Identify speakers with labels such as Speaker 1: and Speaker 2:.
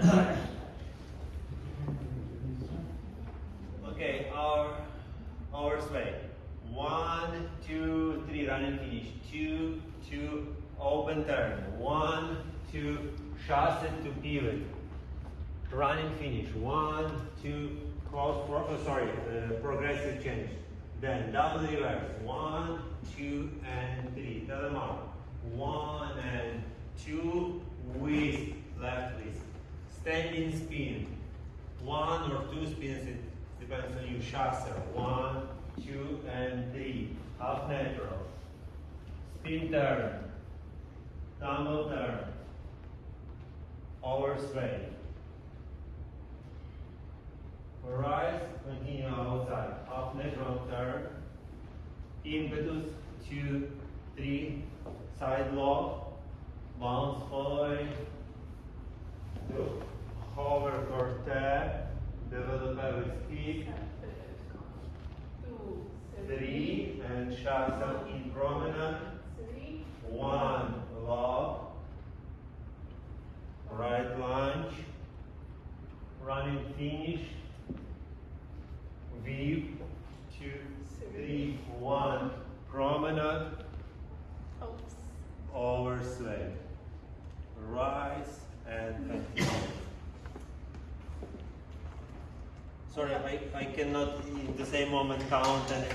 Speaker 1: side. Okay, our sway. 1, 2, 3, run and finish. 2, 2, open turn. 1, 2, chasse to pivot. Run and finish. 1, 2, progressive change. Then double reverse. 1, 2, and 3. Tell them out. 1 and 2 with left twist. Standing spin. 1 or 2 spins, it depends on you. Chasse. 1, 2, and 3. Half natural. Spin turn. Tumble turn. Over sway. Rise, continue outside. Half natural turn. Impetus, 2, 3. Side lock. Bounce forward. Hover for tap. Developer with kick. 3. And chasse in promenade. 1. Lock. Right lunge. Running finish. V, 2, 3, 1, promenade, over sway, rise and continue. Sorry, I cannot in the same moment count and